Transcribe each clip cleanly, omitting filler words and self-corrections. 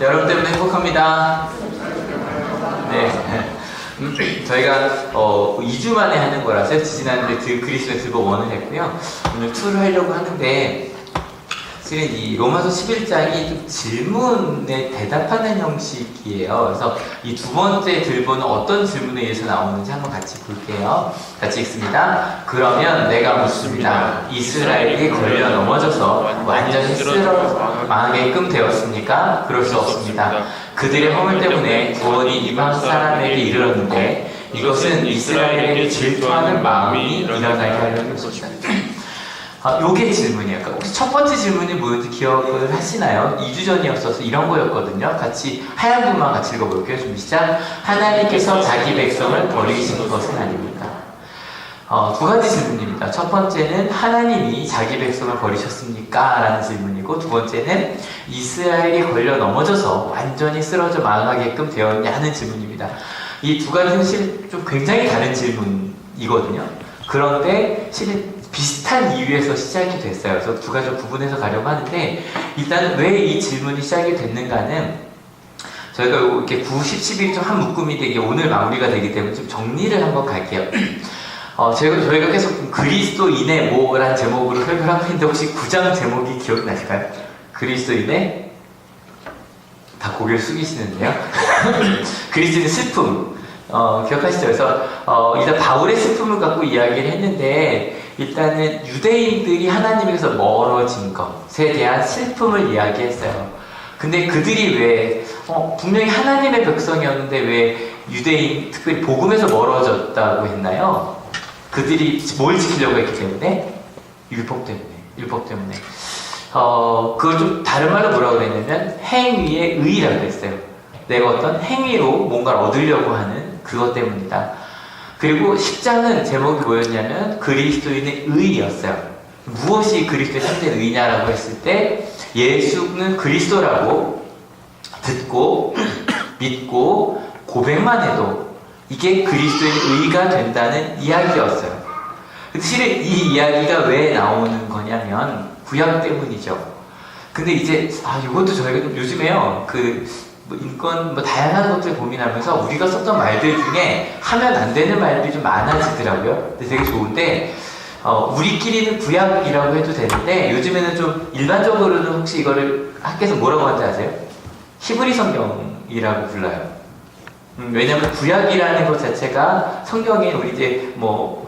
여러분 때문에 행복합니다. 네. 저희가 2주 만에 하는 거라서 지난주에 그리스도의 들보 1을 했고요. 오늘 2를 하려고 하는데 사실은 이 로마서 11장이 좀 질문에 대답하는 형식이에요. 그래서 이 두 번째 들보는 어떤 질문에 의해서 나오는지 한번 같이 볼게요. 같이 읽습니다. 그러면 내가 묻습니다. 이스라엘이 걸려 넘어져서 완전히 쓸어 망하게끔 되었습니까? 그럴 수 없습니다. 그들의 허물 때문에 구원이 이방 사람에게 이르렀는데 이것은 이스라엘에게 질투하는 마음이 일어나게 하려는 것입니다. 요게 질문이에요. 그러니까 혹시 첫 번째 질문이 뭐였는지 기억을 하시나요? 2주 전이었어서 이런 거였거든요. 같이 하얀 분만 같이 읽어볼게요. 준비 시작. 하나님께서 자기 백성을 버리신 것은 아닙니까? 두 가지 질문입니다. 첫 번째는 하나님이 자기 백성을 버리셨습니까? 라는 질문이고, 두 번째는 이스라엘이 걸려 넘어져서 완전히 쓰러져 망하게끔 되었냐는 질문입니다. 이 두 가지는 실은 좀 굉장히 다른 질문이거든요. 그런데 실은 비슷한 이유에서 시작이 됐어요. 그래서 두 가지 구분해서 가려고 하는데, 일단 왜 이 질문이 시작이 됐는가는 저희가 이렇게 9, 10, 11 좀 한 묶음이 되게 오늘 마무리가 되기 때문에 좀 정리를 한번 갈게요. 저희가 계속 그리스도인의 뭐라는 제목으로 설교를 하고 있는데 혹시 9장 제목이 기억이 나실까요? 그리스도인의 다 고개를 숙이시는데요. 그리스도인의 슬픔 기억하시죠? 그래서 일단 바울의 슬픔을 갖고 이야기를 했는데 일단은 유대인들이 하나님에게서 멀어진 것에 대한 슬픔을 이야기했어요. 근데 그들이 왜 분명히 하나님의 백성이었는데 왜 유대인 특별히 복음에서 멀어졌다고 했나요? 그들이 뭘 지키려고 했기 때문에? 율법 때문에. 그걸 좀 다른 말로 뭐라고 그랬냐면 행위의 의라고 했어요. 내가 어떤 행위로 뭔가를 얻으려고 하는 그것 때문이다. 그리고 10장은 제목이 뭐였냐면 그리스도인의 의였어요. 무엇이 그리스도의 참된 의냐라고 했을 때 예수는 그리스도라고 듣고 믿고 고백만 해도 이게 그리스도의 의가 된다는 이야기였어요. 실은 이 이야기가 왜 나오는 거냐면 구약 때문이죠. 근데 이제 이것도 저희가 좀 요즘에요 인권 다양한 것들 고민하면서 우리가 썼던 말들 중에 하면 안 되는 말들이 좀 많아지더라고요. 근데 되게 좋은데 우리끼리는 구약이라고 해도 되는데 요즘에는 좀 일반적으로는 혹시 이거를 학교에서 뭐라고 하는지 아세요? 히브리 성경이라고 불러요. 왜냐면 구약이라는 것 자체가 성경에 우리 이제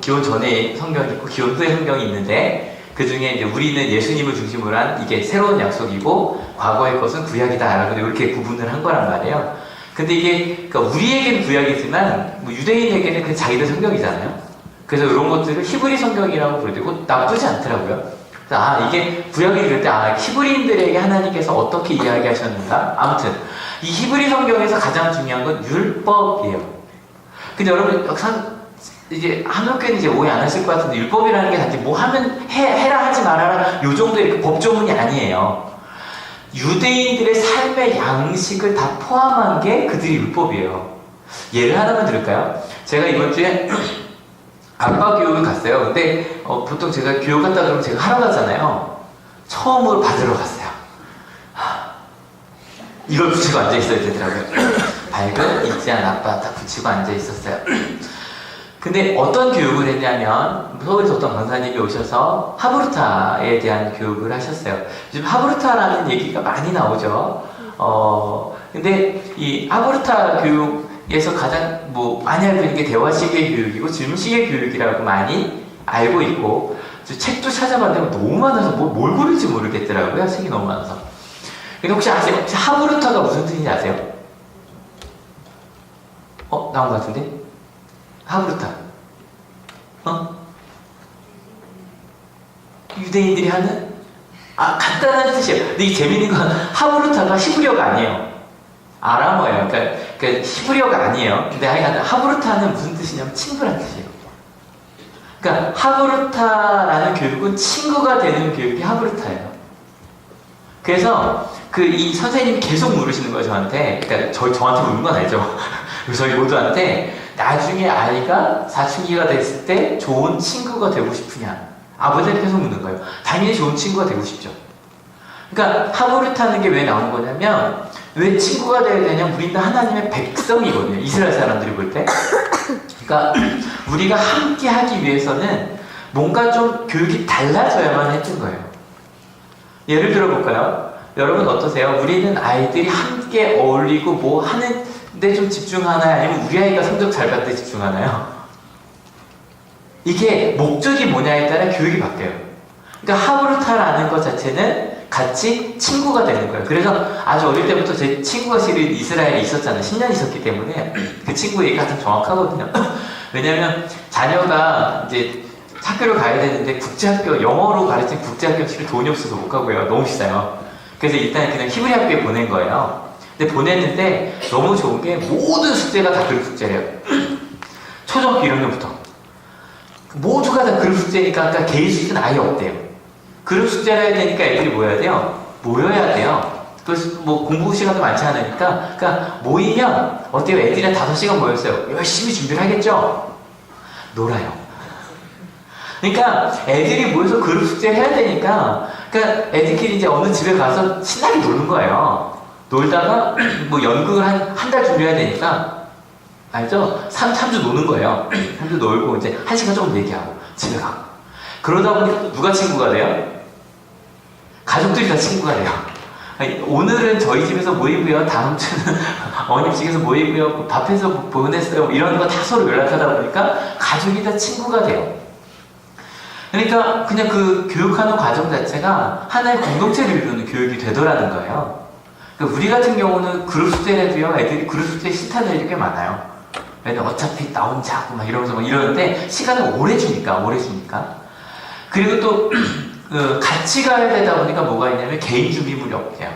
기원 전에 성경이 있고 기원 후에 성경이 있는데 그 중에 이제 우리는 예수님을 중심으로 한 이게 새로운 약속이고 과거의 것은 구약이다라고 이렇게 구분을 한 거란 말이에요. 근데 이게 그러니까 우리에게는 구약이지만 유대인에게는 그 자기들 성경이잖아요. 그래서 이런 것들을 히브리 성경이라고 부르고 나쁘지 않더라고요. 그래서 이게 구약이 그럴 때 히브리인들에게 하나님께서 어떻게 이야기하셨는가? 아무튼 이 히브리 성경에서 가장 중요한 건 율법이에요. 근데 여러분 이제 한국교회는 이제 오해 안 하실 것 같은데 율법이라는 게 단지 뭐 하면 해라 하지 말아라 요 정도의 이렇게 법조문이 아니에요. 유대인들의 삶의 양식을 다 포함한 게 그들이 율법이에요. 예를 하나만 들을까요? 제가 이번 주에 아빠 교육을 갔어요. 근데 보통 제가 교육 갔다 그러면 제가 하러 가잖아요. 처음으로 받으러 갔어요. 이걸 붙이고 앉아 있어야 되더라고요. 밝은 있지한 아빠 딱 붙이고 앉아 있었어요. 근데 어떤 교육을 했냐면 서울에서 어떤 강사님이 오셔서 하브루타에 대한 교육을 하셨어요. 요즘 하브루타라는 얘기가 많이 나오죠. 근데 이 하브루타 교육에서 가장 많이 알고 있는 게 대화식의 교육이고 질문식의 교육이라고 많이 알고 있고 책도 찾아봤는데 너무 많아서 뭘 고를지 모르겠더라고요. 책이 너무 많아서. 근데 혹시 아세요? 혹시 하브루타가 무슨 뜻인지 아세요? 나온 것 같은데? 하브루타. 유대인들이 하는? 간단한 뜻이에요. 근데 이게 재밌는 건 하브루타가 히브리어가 아니에요. 아람어예요. 그러니까 히브리어가 아니에요. 근데 하여간 하브루타는 무슨 뜻이냐면 친구란 뜻이에요. 그러니까 하브루타라는 교육은 친구가 되는 교육이 하브루타예요. 그래서 이 선생님이 계속 물으시는 거예요, 저한테. 그러니까 저한테 물은 건 아니죠. 저희 모두한테 나중에 아이가 사춘기가 됐을 때 좋은 친구가 되고 싶으냐? 아버지한테 계속 묻는 거예요. 당연히 좋은 친구가 되고 싶죠. 그러니까 하브루타는 게 왜 나온 거냐면 왜 친구가 되어야 되냐? 우리는 하나님의 백성이거든요. 이스라엘 사람들이 볼 때. 그러니까 우리가 함께 하기 위해서는 뭔가 좀 교육이 달라져야만 했던 거예요. 예를 들어 볼까요? 여러분 어떠세요? 우리는 아이들이 함께 어울리고 뭐 하는데 좀 집중하나요? 아니면 우리 아이가 성적 잘 받을 때 집중하나요? 이게 목적이 뭐냐에 따라 교육이 바뀌어요. 그러니까 하브루타라는 것 자체는 같이 친구가 되는 거예요. 그래서 아주 어릴 때부터 제 친구가 실은 이스라엘에 있었잖아요. 10년 있었기 때문에 그 친구 얘기가 좀 정확하거든요. 왜냐면 자녀가 이제 학교를 가야 되는데 국제학교, 영어로 가르치는 국제학교 실은 돈이 없어서 못 가고요. 너무 비싸요. 그래서 일단 그냥 히브리 학교에 보낸 거예요. 근데 보냈는데 너무 좋은 게 모든 숙제가 다 그룹 숙제래요. 초등학교 1학년부터. 모두가 다 그룹 숙제니까 그러니까 개인 숙제는 아예 없대요. 그룹 숙제를 해야 되니까 애들이 뭐 해야 돼요? 모여야 돼요. 그래서 뭐 공부 시간도 많지 않으니까 그러니까 모이면 어때요? 애들이 한 5시간 모였어요. 열심히 준비를 하겠죠? 놀아요. 그러니까 애들이 모여서 그룹 숙제를 해야 되니까 그러니까 애들끼리 이제 어느 집에 가서 신나게 노는 거예요. 놀다가 뭐 연극을 한 달 준비해야 되니까 알죠? 3주 노는 거예요. 3주 놀고 이제 1시간 조금 얘기하고 집에 가고 그러다 보니 누가 친구가 돼요? 가족들이 다 친구가 돼요. 오늘은 저희 집에서 모이고요. 다음 주는 어머님 집에서 모이고요. 밥해서 보냈어요. 이런 거 다 서로 연락하다 보니까 가족이 다 친구가 돼요. 그러니까 그냥 그 교육하는 과정 자체가 하나의 공동체를 이루는 교육이 되더라는 거예요. 그러니까 우리 같은 경우는 그룹 숙제를 해도요. 애들이 그룹 숙제에 싫다는 애들이 꽤 많아요. 애들 어차피 나 혼자 하고 막 이러면서 막 이러는데 시간을 오래 주니까. 그리고 또 같이 가야 되다 보니까 뭐가 있냐면 개인 준비물이 없대요.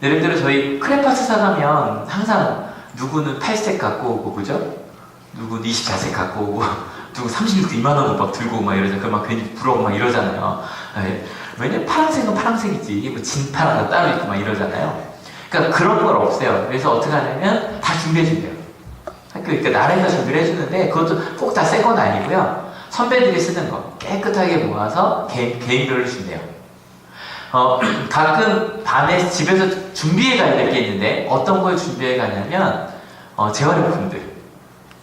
예를 들어 저희 크레파스 사가면 항상 누구는 8색 갖고 오고 그죠? 누구는 24색 갖고 오고 누구 36도 2만원 막 들고 막 이러잖아요. 막 괜히 부러워 막 이러잖아요. 네. 왜냐면 파란색은 파란색이지 뭐 진파랑 따로 있고 막 이러잖아요. 그러니까 그런 건 없어요. 그래서 어떻게 하냐면 다 준비해준대요. 학교 그러니까 나라에서 준비를 해주는데 그것도 꼭 다 새 건 아니고요. 선배들이 쓰는 거 깨끗하게 모아서 개인별로 준대요. 가끔 밤에 집에서 준비해 가야 될 게 있는데 어떤 걸 준비해 가냐면 재활용품들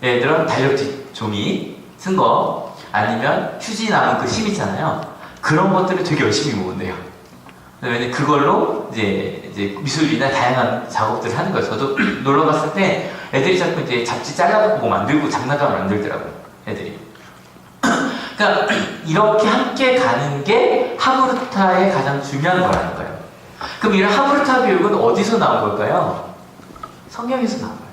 예를 들어 달력지 종이 쓴 거 아니면 휴지 남은 그 심 있잖아요. 그런 것들을 되게 열심히 모은대요. 왜냐면 그걸로 이제 미술이나 다양한 작업들을 하는 거예요. 저도 놀러 갔을 때 애들이 자꾸 이제 잡지 잘라갖고 뭐 만들고 장난감을 만들더라고요. 애들이. 그러니까 이렇게 함께 가는 게 하브루타의 가장 중요한 거라는 거예요. 그럼 이런 하브루타 교육은 어디서 나온 걸까요? 성경에서 나온 거예요.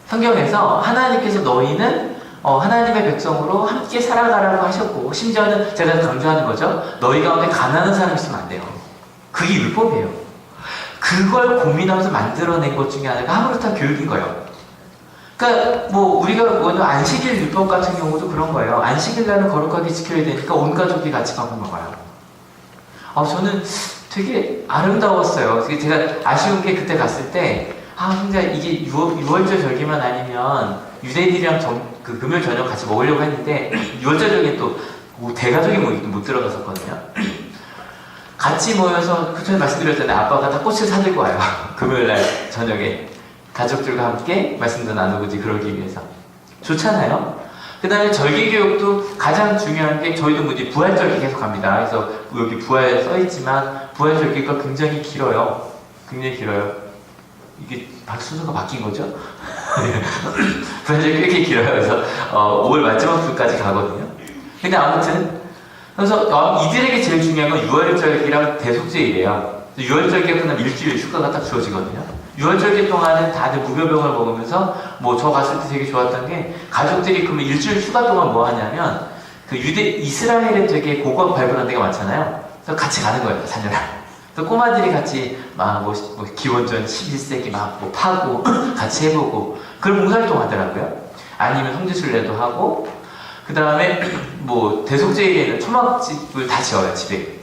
성경에서 하나님께서 너희는 하나님의 백성으로 함께 살아가라고 하셨고 심지어는 제가 강조하는 거죠. 너희 가운데 가난한 사람이 있으면 안 돼요. 그게 율법이에요. 그걸 고민하면서 만들어낸 것 중에 하나가 하브루타 교육인 거예요. 그러니까 뭐 우리가 보는 안식일 율법 같은 경우도 그런 거예요. 안식일 날은 거룩하게 지켜야 되니까 온 가족이 같이 밥을 먹어요. 저는 되게 아름다웠어요. 제가 아쉬운 게 그때 갔을 때 진짜 이게 6월절 절기만 아니면 유대인들이랑 그 금요일 저녁 같이 먹으려고 했는데 6월절 절기에 또 대가족이 못 들어갔었거든요. 같이 모여서 그 전에 말씀드렸잖아요. 아빠가 다 꽃을 사들고 와요. 금요일날 저녁에 가족들과 함께 말씀도 나누고 그러기 위해서 좋잖아요. 그 다음에 절기교육도 가장 중요한 게 저희도 이제 부활절기 계속 갑니다. 그래서 여기 부활 써있지만 부활절기가 굉장히 길어요. 굉장히 길어요. 이게 순서가 바뀐 거죠? 부활절기 꽤 길어요. 그래서 5월 마지막 주까지 가거든요. 근데 아무튼 그래서 이들에게 제일 중요한 건 6월절기랑 대속죄일이에요. 6월절기가 끝나면 일주일 휴가가 딱 주어지거든요. 6월절기 동안은 다들 무교병을 먹으면서 저 갔을 때 되게 좋았던 게 가족들이 그러면 일주일 휴가 동안 뭐 하냐면 그 이스라엘에 되게 고고학 발굴한 데가 많잖아요. 그래서 같이 가는 거예요, 자녀랑. 그래서 꼬마들이 같이 막 기원전 11세기 막 파고 같이 해보고 그런 봉사활동 하더라고요. 아니면 성지순례도 하고 그 다음에 대속죄일에는 초막집을 다 지어요,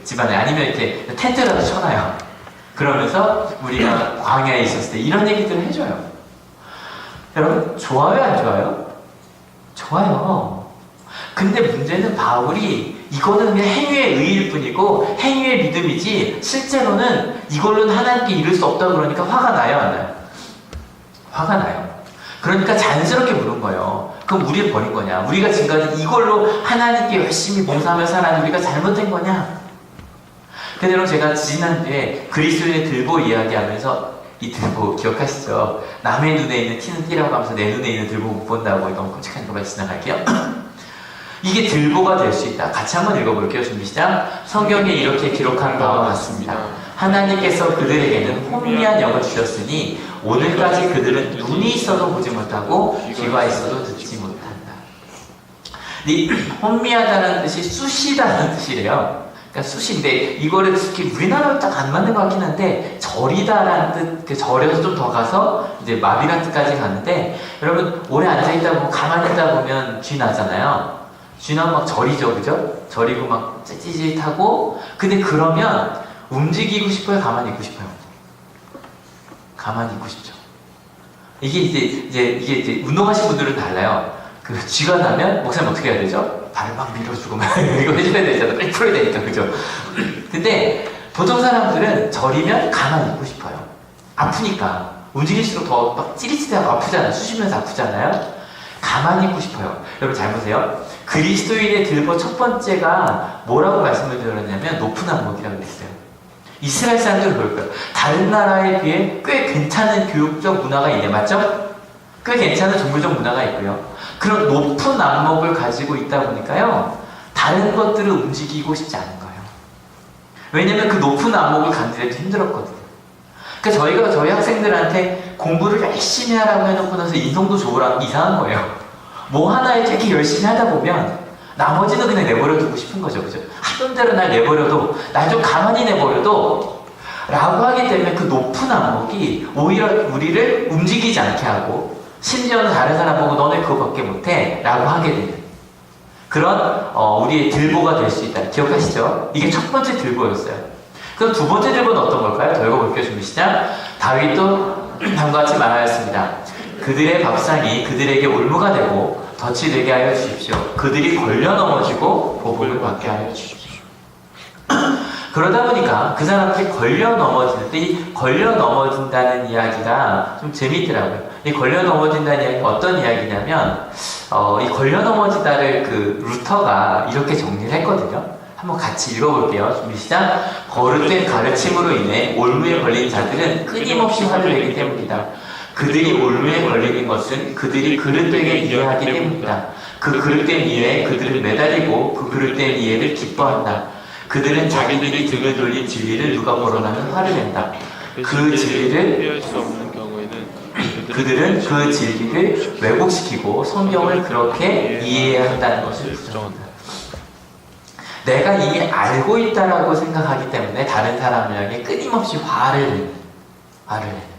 집안에. 아니면 이렇게 텐트라도 쳐놔요. 그러면서 우리가 광야에 있었을 때 이런 얘기들을 해줘요. 여러분, 좋아요, 안 좋아요? 좋아요. 근데 문제는 바울이 이거는 그냥 행위의 의일 뿐이고 행위의 믿음이지 실제로는 이걸로는 하나님께 이룰 수 없다고 그러니까 화가 나요, 안 나요? 화가 나요. 그러니까 자연스럽게 물은 거예요. 그럼 우리를 버린 거냐? 우리가 지금까지 이걸로 하나님께 열심히 봉사하며 살았는데 우리가 잘못된 거냐? 근데 여러분, 제가 지난주에 그리스도인의 들보 이야기하면서 이 들보 기억하시죠? 남의 눈에 있는 티는 띠라고 하면서 내 눈에 있는 들보 못 본다고 너무 끔찍한 것만 지나갈게요. 이게 들보가 될 수 있다. 같이 한번 읽어볼게요. 준비 시작. 성경에 이렇게 기록한 바와 같습니다. 하나님께서 그들에게는 혼미한 영을 주셨으니 오늘까지 그들은 눈이 있어도 보지 못하고 귀가 있어도 듣지 못한다. 이 혼미하다는 뜻이 쑤시다는 뜻이래요. 그러니까 쑤시인데 이거를 특히 우리나라로 딱 안 맞는 것 같긴 한데 절이다라는 뜻, 절에서 좀 더 가서 이제 마비라는 뜻까지 가는데 여러분 오래 앉아있다 보면 가만히 있다 보면 쥐 나잖아요. 쥐 나면 막 절이죠, 그죠? 절이고 막 찌릿하고 근데 그러면 움직이고 싶어요? 가만히 있고 싶어요? 가만히 있고 싶죠. 이게 이제 운동하신 분들은 달라요. 그 쥐가 나면 목사님 어떻게 해야 되죠? 발을 막 밀어주고 막 이거 해줘야 되잖아. 빨리 풀어야 되니까, 그죠? 근데 보통 사람들은 절이면 가만히 있고 싶어요. 아프니까. 움직일수록 더 막 찌릿찌릿하고 아프잖아요. 쑤시면서 아프잖아요. 가만히 있고 싶어요. 여러분 잘 보세요. 그리스도인의 들보 첫 번째가 뭐라고 말씀을 드렸냐면 높은 안목이라고 그랬어요. 이스라엘 사람들은 그럴 거예요. 다른 나라에 비해 꽤 괜찮은 교육적 문화가 있네, 맞죠? 꽤 괜찮은 종교적 문화가 있고요. 그런 높은 안목을 가지고 있다 보니까요, 다른 것들을 움직이고 싶지 않은 거예요. 왜냐면 그 높은 안목을 갖는데 힘들었거든요. 그러니까 저희가 저희 학생들한테 공부를 열심히 하라고 해놓고 나서 인성도 좋으라는 이상한 거예요. 뭐 하나에 되게 열심히 하다 보면 나머지는 그냥 내버려 두고 싶은 거죠, 그죠? 하던 대로 날 내버려도, 날 좀 가만히 내버려도 라고 하기 때문에 그 높은 안목이 오히려 우리를 움직이지 않게 하고 심지어는 다른 사람 보고 너네 그거밖에 못해 라고 하게 되는 그런 우리의 들보가 될 수 있다. 기억하시죠? 이게 첫 번째 들보였어요. 그럼 두 번째 들보는 어떤 걸까요? 더 읽어볼게요. 준비 시작. 다윗도 다음과 같이 말하였습니다. 그들의 밥상이 그들에게 올무가 되고 덫이 되게 하여 주십시오. 그들이 걸려 넘어지고 보복을 받게 하여 주십시오. 그러다 보니까 그 사람들이 걸려 넘어질 때 이 걸려 넘어진다는 이야기가 좀 재미있더라고요. 이 걸려 넘어진다는 이야기가 어떤 이야기냐면 이 걸려 넘어지다를 그 루터가 이렇게 정리를 했거든요. 한번 같이 읽어볼게요. 준비 시작. 거듭된 가르침으로 인해 올무에 걸린 자들은 끊임없이 화를 내기 때문이다. 그들이 올무에 걸리는 것은 그들이 그릇되게 이해하기 때문이다. 그 그릇된 이해에 그들을 매달리고 그 그릇된 이해를 기뻐한다. 그들은 자기들이 등을 돌린 진리를 누가 벌어나는 화를 낸다. 그 진리를 피할 수 없는 경우에는 그들은 그 진리를 왜곡시키고 성경을 그렇게 이해해야 한다는 것을 부정한다. 내가 이미 알고 있다라고 생각하기 때문에 다른 사람을 향해 끊임없이 화를 내는.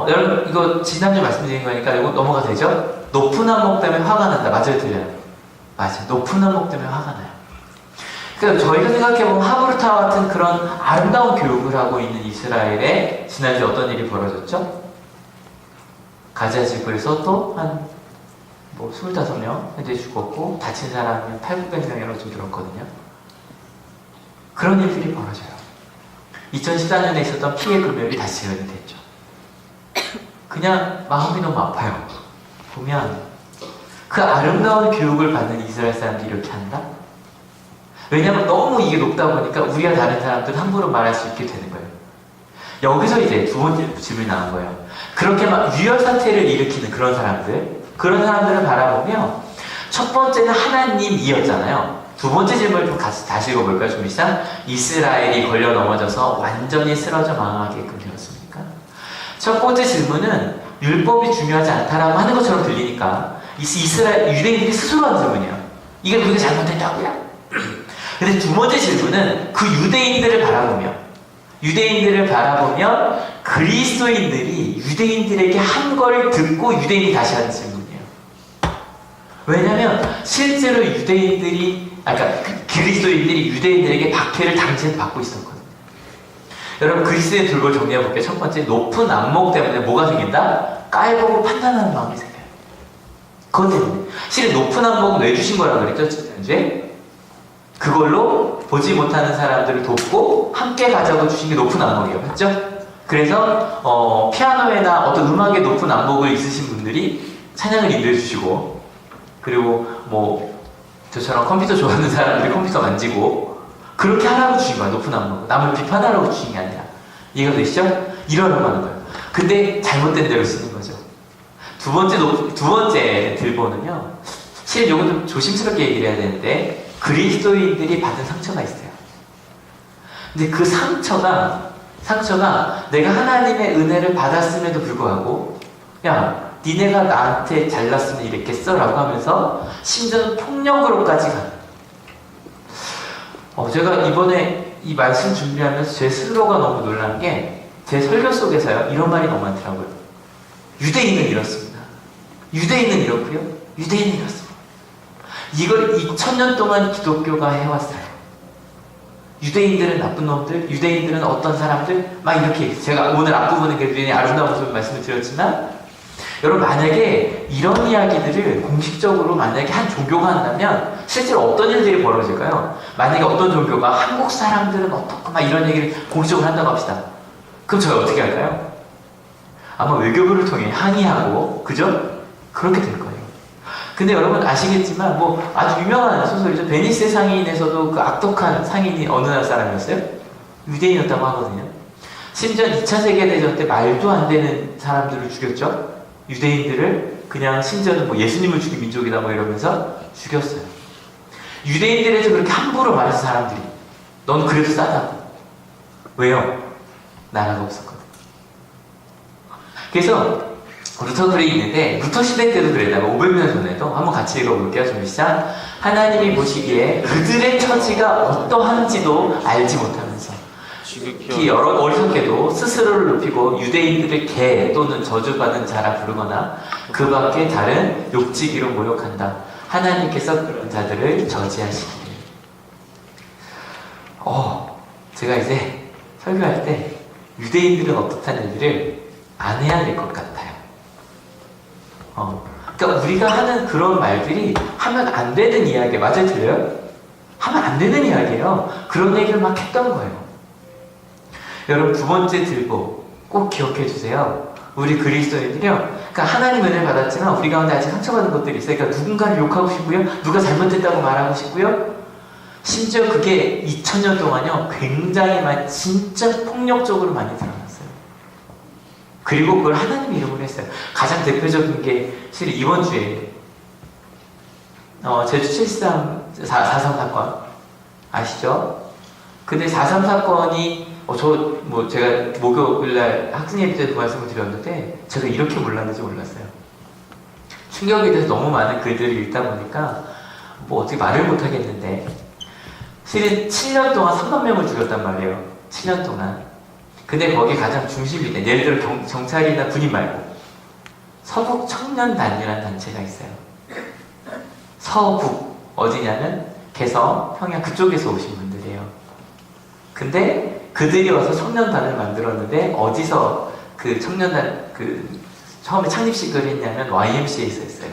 여러분 이거 지난주에 말씀드린 거니까 이거 넘어가도 되죠? 높은 안목 때문에 화가 난다. 맞아요, 들려요? 맞아요. 높은 안목 때문에 화가 나요. 그러니까 저희가 생각해보면 하브르타 같은 그런 아름다운 교육을 하고 있는 이스라엘에 지난주에 어떤 일이 벌어졌죠? 가자 지구에서 또 한 25명 현재 죽었고 다친 사람이 800~900명이라고 좀 들었거든요. 그런 일들이 벌어져요. 2014년에 있었던 피해 금요일이 다시 재현이 됐죠. 그냥 마음이 너무 아파요. 보면 그 아름다운 교육을 받는 이스라엘 사람들이 이렇게 한다? 왜냐하면 너무 이게 높다 보니까 우리가 다른 사람들 함부로 말할 수 있게 되는 거예요. 여기서 이제 두 번째 질문이 나온 거예요. 그렇게 막 유혈 사태를 일으키는 그런 사람들을 바라보며 첫 번째는 하나님이었잖아요. 두 번째 질문을 좀 다시 읽어볼까요? 준비 시작. 이스라엘이 걸려 넘어져서 완전히 쓰러져 망하게끔 되었습니까? 첫 번째 질문은 율법이 중요하지 않다라고 하는 것처럼 들리니까 이스라엘 유대인들이 스스로 하는 질문이에요. 이게 그렇게 잘못됐다고요? 근데 두 번째 질문은 그 유대인들을 바라보며 그리스도인들이 유대인들에게 한 걸 듣고 유대인이 다시 하는 질문이에요. 왜냐하면 실제로 그리스도인들이 유대인들에게 박해를 당시에 받고 있었거든요. 여러분 그리스도의 들고 정리해볼게요. 첫 번째, 높은 안목 때문에 뭐가 생긴다? 깔보고 판단하는 마음이 생겨요. 그것 때문에. 실은 높은 안목은 왜 주신 거라고 그랬죠? 지난주에? 그걸로 보지 못하는 사람들을 돕고 함께 가자고 주신 게 높은 안목이에요. 맞죠? 그래서 피아노에나 어떤 음악에 높은 안목을 있으신 분들이 찬양을 인도해 주시고, 그리고 뭐 저처럼 컴퓨터 좋아하는 사람들이 컴퓨터 만지고, 그렇게 하라고 주신 거야. 높은 안목. 남을 비판하라고 주신 게 아니라. 이해가 되시죠? 이러라고 하는 거예요. 근데 잘못된 대로 쓰는 거죠. 두 번째 들보는요, 실은 이건 좀 조심스럽게 얘기를 해야 되는데, 그리스도인들이 받은 상처가 있어요. 근데 그 상처가 내가 하나님의 은혜를 받았음에도 불구하고, 야, 니네가 나한테 잘났으면 이랬겠어? 라고 하면서 심지어는 폭력으로까지 가는. 제가 이번에 이 말씀 준비하면서 제 스스로가 너무 놀란 게, 제 설교 속에서요, 이런 말이 너무 많더라고요. 유대인은 이렇습니다. 유대인은 이렇고요. 유대인은 이렇습니다. 이걸 2000년 동안 기독교가 해왔어요. 유대인들은 나쁜 놈들, 유대인들은 어떤 사람들, 막 이렇게. 제가 오늘 앞부분에 굉장히 아름다운 모습을 말씀을 드렸지만, 여러분, 만약에 이런 이야기들을 공식적으로 만약에 한 종교가 한다면 실제로 어떤 일들이 벌어질까요? 만약에 어떤 종교가 한국 사람들은 어떻고 막 이런 얘기를 공식적으로 한다고 합시다. 그럼 저희 어떻게 할까요? 아마 외교부를 통해 항의하고, 그죠? 그렇게 될 거예요. 근데 여러분 아시겠지만, 뭐 아주 유명한 소설이죠. 베니스 상인에서도 그 악독한 상인이 어느 나라 사람이었어요? 유대인이었다고 하거든요. 심지어 2차 세계대전 때 말도 안 되는 사람들을 죽였죠. 유대인들을 그냥, 심지어는 뭐 예수님을 죽인 민족이다 뭐 이러면서 죽였어요. 유대인들에서 그렇게 함부로 말해서 사람들이, 넌 그래도 싸다고. 왜요? 나라가 없었거든. 그래서 루터 글이 있는데, 루터 시대 때도 그랬다가 500년 전에도 한번 같이 읽어볼게요. 좀 시작. 하나님이 보시기에 그들의 처지가 어떠한지도 알지 못하면서 특히 여러 어리석게도 스스로를 높이고 유대인들을 개 또는 저주받은 자라 부르거나 그 밖에 다른 욕지기로 모욕한다. 하나님께서 그런 자들을 저지하시기를. 제가 이제 설교할 때 유대인들은 어떻다는 얘기를 안 해야 될 것 같아요. 그러니까 우리가 하는 그런 말들이 하면 안 되는 이야기, 맞아요? 들려요? 하면 안 되는 이야기예요. 그런 얘기를 막 했던 거예요. 여러분, 두 번째 들보 꼭 기억해 주세요. 우리 그리스도인들이요, 그러니까 하나님 은혜를 받았지만 우리 가운데 아직 상처받은 것들이 있어요. 그러니까 누군가를 욕하고 싶고요, 누가 잘못했다고 말하고 싶고요, 심지어 그게 2000년 동안요 굉장히 많이, 진짜 폭력적으로 많이 드러났어요. 그리고 그걸 하나님 이름으로 했어요. 가장 대표적인 게 실은 이번 주에 제주 4.3 사건 아시죠? 근데 4.3 사건이 제가 목요일날 학생 예배 때 그 말씀을 드렸는데, 제가 이렇게 몰랐는지 몰랐어요. 충격에 대해서 너무 많은 글들을 읽다 보니까 뭐 어떻게 말을 못 하겠는데, 실은 7년 동안 3만 명을 죽였단 말이에요. 7년 동안. 근데 거기 가장 중심이 돼. 예를 들어 경찰이나 군인 말고 서북 청년단이라는 단체가 있어요. 서북 어디냐면 개성, 평양 그쪽에서 오신 분들이에요. 근데 그들이 와서 청년단을 만들었는데, 어디서 그 청년단 처음에 창립식을 했냐면 YMCA에서 했어요.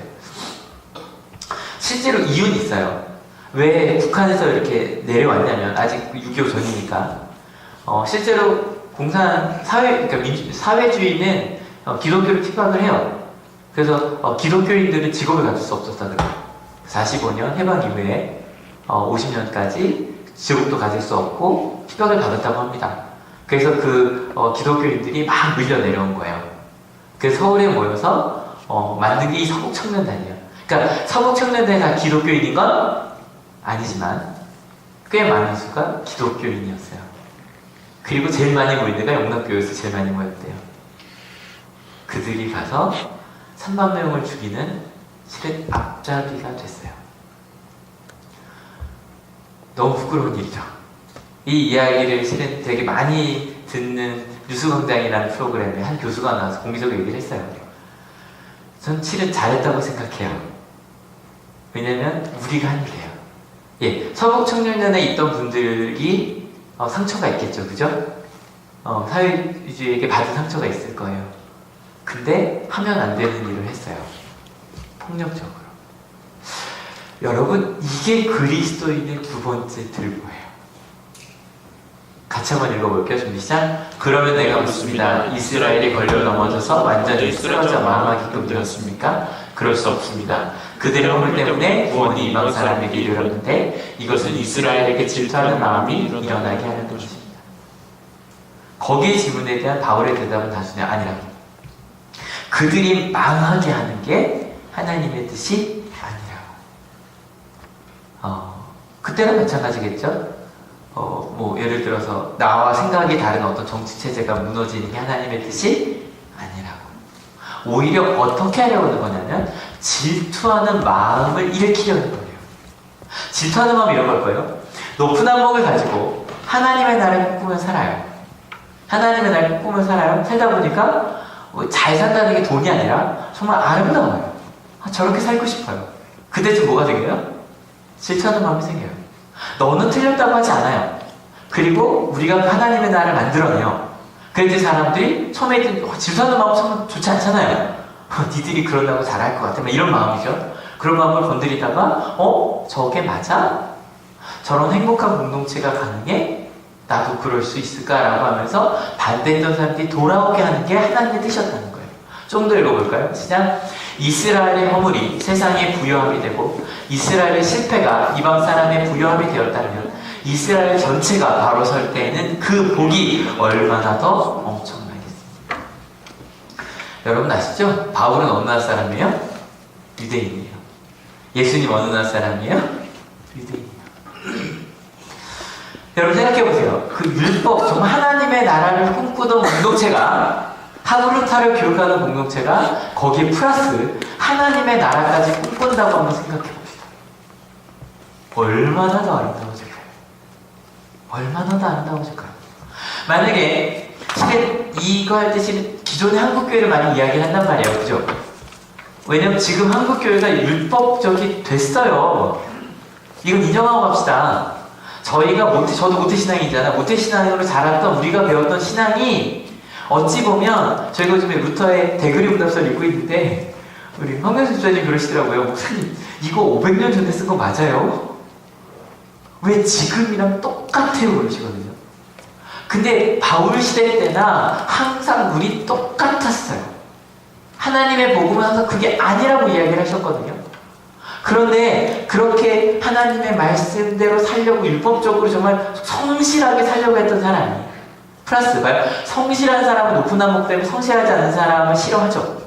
실제로 이유는 있어요. 왜 북한에서 이렇게 내려왔냐면, 아직 6.25 전이니까 실제로 그러니까 사회주의는 기독교를 핍박을 해요. 그래서 기독교인들은 직업을 가질 수 없었다더라고요. 45년 해방 이후에 50년까지 직업도 가질 수 없고 핍박을 받았다고 합니다. 그래서 기독교인들이 막 밀려 내려온 거예요. 그래서 서울에 모여서 만든 게 이 서북청년단이에요. 그러니까 서북청년단이 다 기독교인인 건 아니지만 꽤 많은 수가 기독교인이었어요. 그리고 제일 많이 모인 데가 영락교회에서 제일 많이 모였대요. 그들이 가서 3만 명을 죽이는 실은 앞잡이가 됐어요. 너무 부끄러운 일이죠. 이 이야기를 실은 되게 많이 듣는 뉴스광장이라는 프로그램에 한 교수가 나와서 공개적으로 얘기를 했어요. 전 실은 잘했다고 생각해요. 왜냐면 우리가 한 일이에요. 예, 서북청년단에 있던 분들이 상처가 있겠죠, 그죠? 사회주의에게 받은 상처가 있을 거예요. 근데 하면 안 되는 일을 했어요. 폭력적으로. 여러분, 이게 그리스도인의 두 번째 들보예요. 같이 한번 읽어볼게요. 준비 시작. 그러면 내가 묻습니다. 이스라엘이 걸려 넘어져서 완전히 쓰러져 망하게끔 되었습니까? 그럴 수 없습니다. 그들의 허물 때문에 구원이 이방 사람에게 이르렀는데 이것은 이스라엘에게 질투하는 마음이 일어나게 하는 것입니다. 거기에 질문에 대한 바울의 대답은 단순히 아니라고. 그들이 망하게 하는 게 하나님의 뜻이 아니라고. 그때는 마찬가지겠죠. 뭐 예를 들어서 나와 생각이 다른 어떤 정치 체제가 무너지는 게 하나님의 뜻이 아니라고. 오히려 어떻게 하려고 하는 거냐면 질투하는 마음을 일으키려는 거예요. 질투하는 마음이 이런 걸 거예요. 높은 안목을 가지고 하나님의 나라를 꿈꾸며 살아요. 하나님의 나라를 꿈꾸며 살아요. 살다 보니까 잘 산다는 게 돈이 아니라 정말 아름다워요. 저렇게 살고 싶어요. 그때쯤 뭐가 생겨요? 질투하는 마음이 생겨요. 너는 틀렸다고 하지 않아요. 그리고 우리가 하나님의 나라를 만들어내요. 그런데 사람들이 처음에 질투하는 마음 참 좋지 않잖아요. 니들이 그런다고 잘할 것 같아. 이런 마음이죠. 그런 마음을 건드리다가 저게 맞아? 저런 행복한 공동체가 가능해? 나도 그럴 수 있을까라고 하면서 반대했던 사람들이 돌아오게 하는 게 하나님의 뜻이었다는 거예요. 좀 더 읽어볼까요? 시작. 이스라엘의 허물이 세상의 부요함이 되고 이스라엘의 실패가 이방 사람의 부요함이 되었다면 이스라엘 전체가 바로 설 때에는 그 복이 얼마나 더 엄청나겠습니까? 여러분 아시죠? 바울은 어느 나라 사람이에요? 유대인이에요. 예수님 어느 나라 사람이에요? 유대인이에요. 여러분 생각해보세요. 그 율법, 정말 하나님의 나라를 꿈꾸던 공동체가 하브루타를 교육하는 공동체가 거기에 플러스 하나님의 나라까지 꿈꾼다고 한번 생각해봅시다. 얼마나 더 아름다워질까요? 얼마나 더 아름다워질까요? 만약에 실은 이거 할 때 실은 기존의 한국교회를 많이 이야기를 한단 말이에요. 그죠? 왜냐면 지금 한국교회가 율법적이 됐어요. 이건 인정하고 갑시다. 저도 모태신앙이잖아. 모태신앙으로 자랐던 우리가 배웠던 신앙이 어찌 보면 저희가 요즘에 루터의 대그리 문답서를 읽고 있는데 우리 황명수 집사님 그러시더라고요. 목사님 이거 500년 전에 쓴 거 맞아요? 왜 지금이랑 똑같아요? 그러시거든요. 근데 바울 시대 때나 항상 우리 똑같았어요. 하나님의 복음은 항상 그게 아니라고 이야기를 하셨거든요. 그런데 그렇게 하나님의 말씀대로 살려고 율법적으로 정말 성실하게 살려고 했던 사람이 플러스 봐요. 성실한 사람은 높은 안목 때문에 성실하지 않은 사람을 싫어하죠.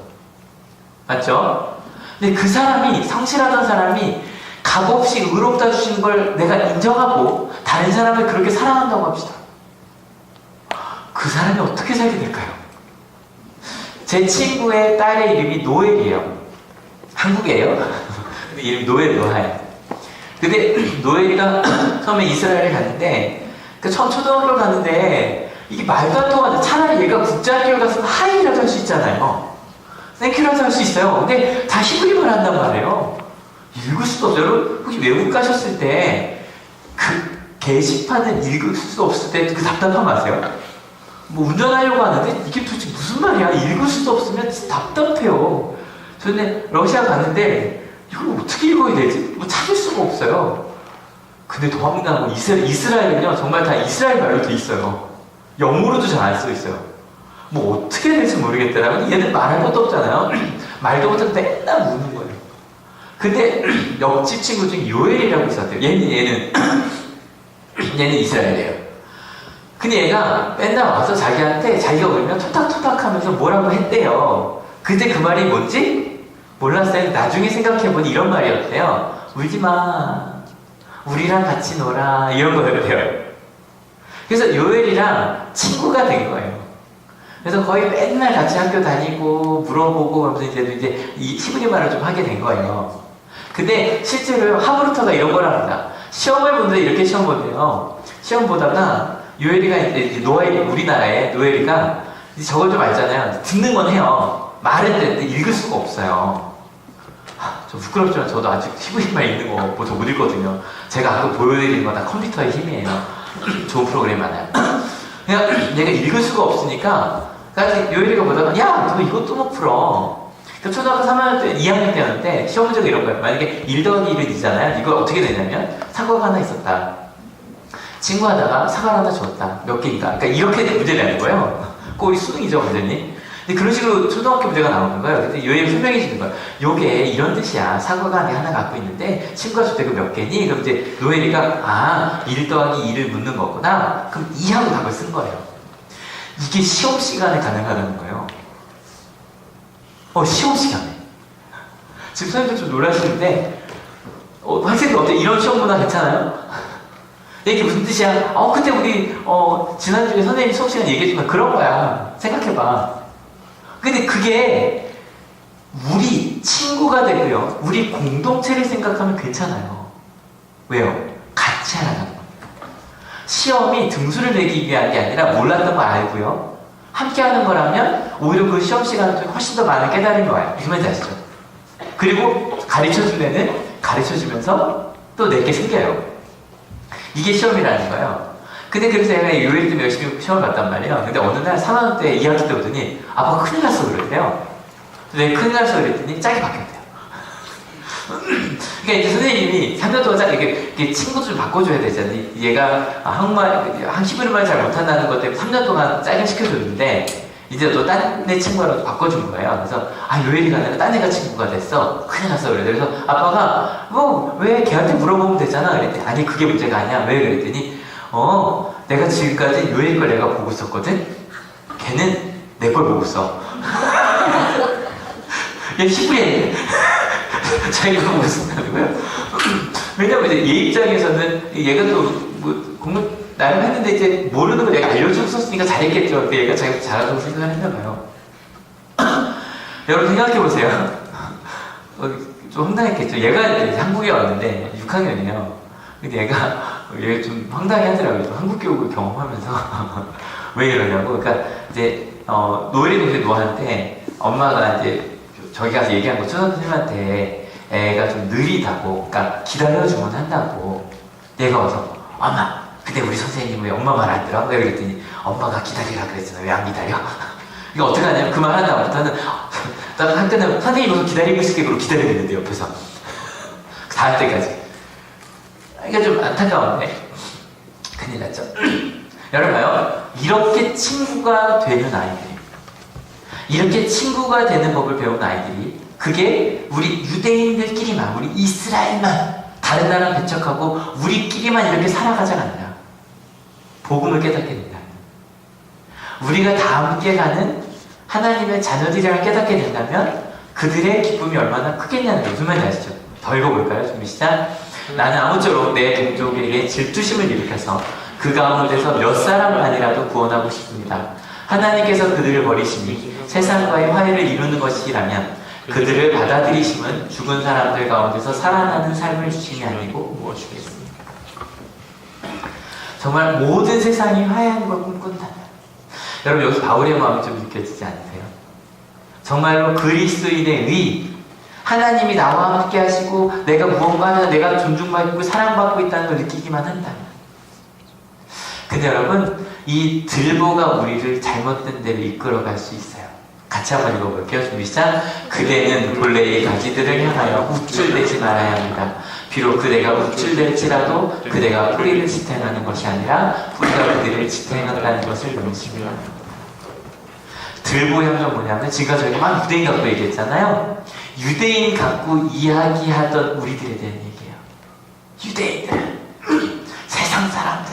맞죠? 근데 그 사람이 성실하던 사람이 값없이 의롭다 주신 걸 내가 인정하고 다른 사람을 그렇게 사랑한다고 합시다. 그 사람이 어떻게 살게 될까요? 제 친구의 딸의 이름이 노엘이에요. 한국이에요. 근데 이름이 노엘이에요. 근데 노엘이가 처음에 이스라엘에 갔는데 처음 초등학교를 갔는데 이게 말도 안 통하는데 차라리 얘가 국제학교를 갔으면 하이라도 할 수 있잖아요. 땡큐라도 할 수 있어요. 근데 다 히브리어를 한단 말이에요. 읽을 수도 없어요. 여러분 혹시 외국 가셨을 때 그 게시판을 읽을 수 없을 때 그 답답함 아세요? 뭐 운전하려고 하는데 이게 도대체 무슨 말이야? 읽을 수도 없으면 진짜 답답해요. 저는 러시아 갔는데 이걸 어떻게 읽어야 되지? 뭐 찾을 수가 없어요. 근데 더 황당한 건 이스라엘은요 정말 다 이스라엘 말로 돼 있어요. 영어로도 잘 안 써 있어요. 뭐 어떻게 될지 모르겠더라고요. 얘는 말할 것도 없잖아요. 말도 못하고 맨날 우는 거예요. 근데 옆집 친구 중에 요엘이라고 있었대요. 얘는 이스라엘이에요. 근데 얘가 맨날 와서 자기한테 자기가 울면 토닥토닥 하면서 뭐라고 했대요. 그때 그 말이 뭔지 몰랐어요. 나중에 생각해보니 이런 말이었대요. 울지마. 우리랑 같이 놀아. 이런 거였대요. 그래서 요엘이랑 친구가 된 거예요. 그래서 거의 맨날 같이 학교 다니고 물어보고 하면서 이제 이 히브리 말을 좀 하게 된 거예요. 근데 실제로 하브루터가 이런 걸 합니다. 시험을 보는데 이렇게 시험 본대요. 시험 보다가 요엘이가 이제 우리나라에 노엘이가 저걸 좀 알잖아요. 듣는 건 해요. 말은 되는데 읽을 수가 없어요. 좀 부끄럽지만 저도 아직 히브리말 읽는 거 저 못 읽거든요. 제가 아까 보여드리는 건 다 컴퓨터의 힘이에요. 좋은 프로그램 많아요. 그냥 내가 읽을 수가 없으니까 요일이가 보다가 야 너 이것도 못 풀어. 초등학교 3학년 때 2학년 때였는데 시험 문제가 이런 거예요. 만약에 1 더하기 1은 2잖아요. 이걸 어떻게 되냐면 사고가 하나 있었다. 친구하다가 사과를 하나 주었다. 몇 개인가? 그러니까 이렇게 문제를 내는 거예요. 꼴이 수능이죠, 완전히. 근데 그런 식으로 초등학교 문제가 나오는 거예요. 근데 요예를 설명해 주는 거예요. 요게 이런 뜻이야. 사과가 내가 하나 갖고 있는데 친구가 줄 때 그 몇 개니? 그럼 이제 노엘이가 1 더하기 2를 묻는 거구나. 그럼 2하고 답을 쓴 거예요. 이게 시험 시간에 가능하다는 거예요. 시험 시간에. 지금 선생님들 좀 놀라시는데 학생들 어때? 이런 시험 문화 괜찮아요? 이게 무슨 뜻이야? 그때 우리 지난주에 선생님 수업 시간 얘기해준 거 그런 거야. 생각해봐. 근데 그게 우리 친구가 되고요. 우리 공동체를 생각하면 괜찮아요. 왜요? 같이 하라는 겁니다. 시험이 등수를 매기기 위한 게 아니라 몰랐던 거 알고요. 함께 하는 거라면 오히려 그 시험 시간에 훨씬 더 많은 깨달음이 와요. 무슨 말인지 아시죠? 그리고 가르쳐준 애는 가르쳐주면서 또 내게 생겨요. 이게 시험이라는 거예요. 근데 그래서 내가 요일 때문에 열심히 시험을 봤단 말이에요. 근데 어느 날 3학년 때 2학기 때 오더니 아빠가 큰일 났어 그러대요. 왜 큰일 났어 그랬더니 짝이 바뀌었대요. 그러니까 이제 선생님이 3년 동안 이렇게 친구 좀 바꿔줘야 되잖아요. 얘가 한국말, 히브리말 잘 못한다는 것 때문에 3년 동안 짝을 시켜줬는데 이제 또 딴 애 친구라도 바꿔준 거예요. 그래서 요일이가 아니라 딴 애가 친구가 됐어. 큰일 났어 그래. 그래서 아빠가 왜 걔한테 물어보면 되잖아 그랬더니 아니 그게 문제가 아니야. 왜 그랬더니 내가 지금까지 요일 걸 내가 보고 있었거든. 걔는 내 걸 보고 있어. 얘 히브리인데 자기가 보고 있었다는 거예요. 왜냐면 이제 얘 입장에서는 얘가 또 뭐 공부 나름 했는데 이제 모르는 거 내가 알려줬었으니까 잘했겠죠. 근데 얘가 자기가 잘하다고 생각을 했나 봐요. 여러분 생각해보세요. 좀 황당했겠죠. 얘가 한국에 왔는데 6학년이에요. 근데 얘가 좀 황당해 하더라고요. 한국 교육을 경험하면서. 왜 이러냐고. 그러니까 이제 노엘이 동생 노아한테 엄마가 이제 저기 가서 얘기한 거 초등학생한테 애가 좀 느리다고, 그러니까 기다려주면 한다고. 얘가 와서 엄마, 근데 우리 선생님은 왜 엄마 말 안 들어? 왜 그랬더니 엄마가 기다리라 그랬잖아. 왜 안 기다려? 이거 어떻게 하냐면 그 말 하는 다음부터는 나는 한 끝나면 선생님이 무슨 기다리고 있을게 그러고 기다리고 있는데 옆에서 다 할 때까지. 이게 좀 안타까운데 큰일 났죠. 여러분요, 이렇게 친구가 되는 아이들이, 이렇게 친구가 되는 법을 배운 아이들이, 그게 우리 유대인들끼리만, 우리 이스라엘만 다른 나라 배척하고 우리끼리만 이렇게 살아가자가 아니라 복음을 깨닫게 된다. 우리가 다 함께 가는 하나님의 자녀들이라고 깨닫게 된다면 그들의 기쁨이 얼마나 크겠냐는 게 무슨 말인지 아시죠? 더 읽어볼까요? 준비 시작. 나는 아무쪼록 내 동족에게 질투심을 일으켜서 그 가운데서 몇 사람만이라도 구원하고 싶습니다. 하나님께서 그들을 버리시니 세상과의 화해를 이루는 것이라면 그들을 받아들이심은 죽은 사람들 가운데서 살아나는 삶을 주심이 아니고 무엇이겠습니까? 정말 모든 세상이 화해하는 걸 꿈꾼다면, 여러분 여기서 바울의 마음이 좀 느껴지지 않으세요? 정말로 그리스도인의 의, 하나님이 나와 함께 하시고 내가 무언가 하면 내가 존중받고 사랑받고 있다는 걸 느끼기만 한다면. 근데 여러분, 이 들보가 우리를 잘못된 데로 이끌어갈 수 있어요. 같이 한번 읽어볼게요. 준비 시작. 그대는 본래의 가지들을 향하여 우쭐대지 말아야 합니다. 비록 그대가 우쭐댈지라도 그대가 뿌리를 지탱하는 것이 아니라 뿌리가 그들을 지탱한다는 것을 명심해야 합니다. 들보 형은 뭐냐면 지금 저희가 막 유대인 갖고 얘기했잖아요. 유대인 갖고 이야기하던 우리들에 대한 얘기예요. 유대인들, 세상 사람들,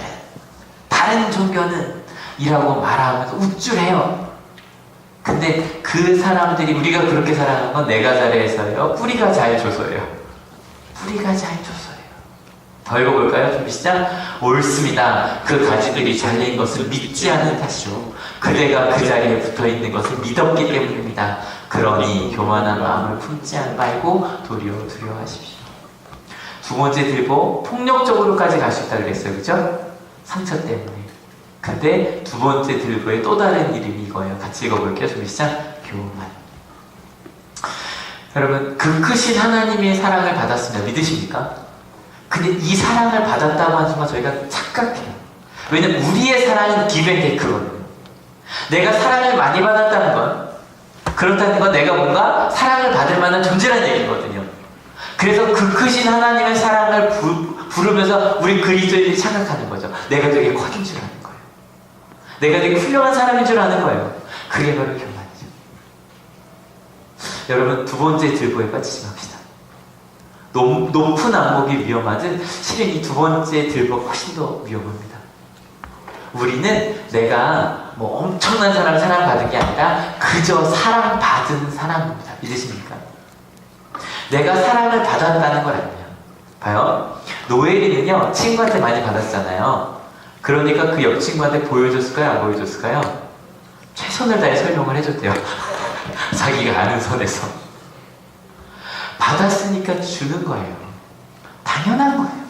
다른 종교는 이라고 말하면서 우쭐해요. 근데 그 사람들이 우리가 그렇게 살아가는 건 내가 잘해서요? 뿌리가 잘 줘서예요? 뿌리가 잘 줘서예요. 더 읽어볼까요? 준비 시작. 옳습니다. 그 가지들이 잘린 것을 믿지 않는 탓이요. 그대가 그 자리에 붙어있는 것을 믿었기 때문입니다. 그러니 교만한 마음을 품지 말고 도리어 두려워하십시오. 두 번째 들보, 폭력적으로까지 갈 수 있다고 그랬어요. 그죠? 상처 때문에. 근데 두 번째 들보의 또 다른 이름이 이거예요. 같이 읽어볼게요. 준비 시작. 교만. 여러분, 그 크신 하나님의 사랑을 받았습니다. 믿으십니까? 근데 이 사랑을 받았다고 하는 순간 저희가 착각해요. 왜냐면 우리의 사랑은 기브앤테이크거든요. 내가 사랑을 많이 받았다는 건, 그렇다는 건 내가 뭔가 사랑을 받을 만한 존재라는 얘기거든요. 그래서 그 크신 하나님의 사랑을 부르면서 우리 그리스도인들이 착각하는 거죠. 내가 되게 커진 줄 아는 거예요. 내가 되게 훌륭한 사람인 줄 아는 거예요. 그게 바로 교만이죠. 여러분, 두 번째 들보에 빠지지 맙시다. 높은 안목이 위험하듯 실은 이 두 번째 들보가 훨씬 더 위험합니다. 우리는 내가 뭐 엄청난 사랑받은 게 아니라 그저 사랑받은 사람입니다. 믿으십니까? 내가 사랑을 받았다는 걸 아니에요. 봐요. 노엘이는요, 친구한테 많이 받았잖아요. 그러니까 그 옆 친구한테 보여줬을까요? 안 보여줬을까요? 최선을 다해 설명을 해줬대요. 자기가 아는 선에서. 받았으니까 주는 거예요. 당연한 거예요.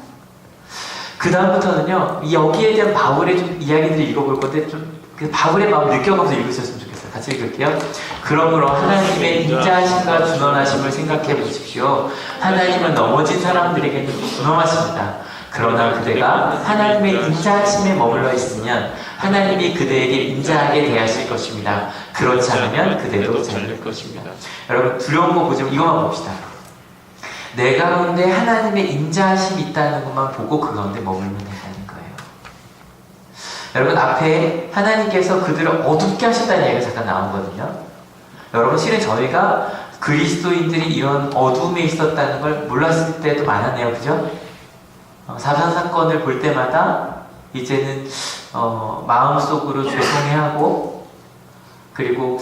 그 다음부터는요, 여기에 대한 바울의 좀 이야기들을 읽어볼 건데, 그 바울의 마음을 느껴가면서 읽으셨으면 좋겠어요. 같이 읽을게요. 그러므로 하나님의 인자하심과 준원하심을 생각해 보십시오. 하나님은 넘어진 사람들에게는 준엄하십니다. 그러나 그대가 하나님의 인자하심에 머물러 있으면 하나님이 그대에게 인자하게 대하실 것입니다. 그렇지 않으면 그대도 잘릴 것입니다. 여러분, 두려운 거 보지 말고 이것만 봅시다. 내 가운데 하나님의 인자하심이 있다는 것만 보고 그 가운데 머물면 된다는 거예요. 여러분, 앞에 하나님께서 그들을 어둡게 하신다는 얘기가 잠깐 나오거든요. 여러분, 실은 저희가 그리스도인들이 이런 어둠에 있었다는 걸 몰랐을 때도 많았네요. 그죠? 사단 사건을 볼 때마다 이제는 마음속으로 죄송해하고, 그리고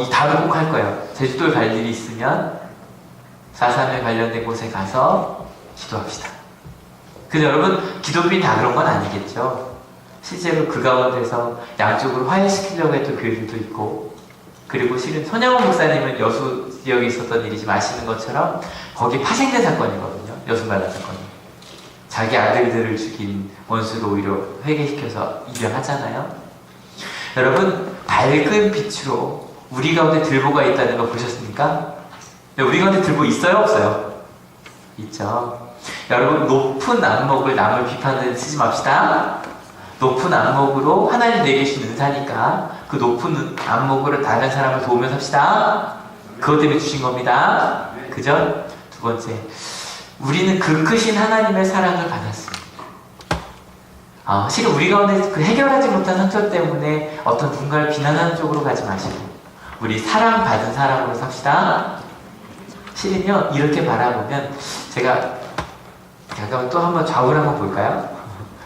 이 답을 꼭 할 거예요. 제주도에 갈 일이 있으면 4.3에 관련된 곳에 가서 기도합시다. 근데 여러분, 기도빈 다 그런 건 아니겠죠. 실제로 그 가운데서 양쪽으로 화해시키려고 했던 교회들도 있고, 그리고 실은 손양원 목사님은 여수 지역에 있었던 일이지 아시는 것처럼 거기 파생된 사건이거든요. 여수말라 사건이. 자기 아들들을 죽인 원수를 오히려 회개시켜서 입양하잖아요. 여러분, 밝은 빛으로 우리 가운데 들보가 있다는 거 보셨습니까? 우리 가운데 들보 있어요? 없어요? 있죠. 여러분, 높은 안목을 남을 비판하는 데 쓰지 맙시다. 높은 안목으로 하나님 내게 주신 은사니까 그 높은 안목으로 다른 사람을 도우며 삽시다. 그것 때문에 주신 겁니다. 그죠? 두 번째, 우리는 그 크신 하나님의 사랑을 받았습니다. 실은 우리 가운데 그 해결하지 못한 상처 때문에 어떤 누군가를 비난하는 쪽으로 가지 마시고 우리 사랑받은 사람으로 삽시다. 실은요, 이렇게 바라보면 제가 잠깐 또 한번 좌우를 한번 볼까요?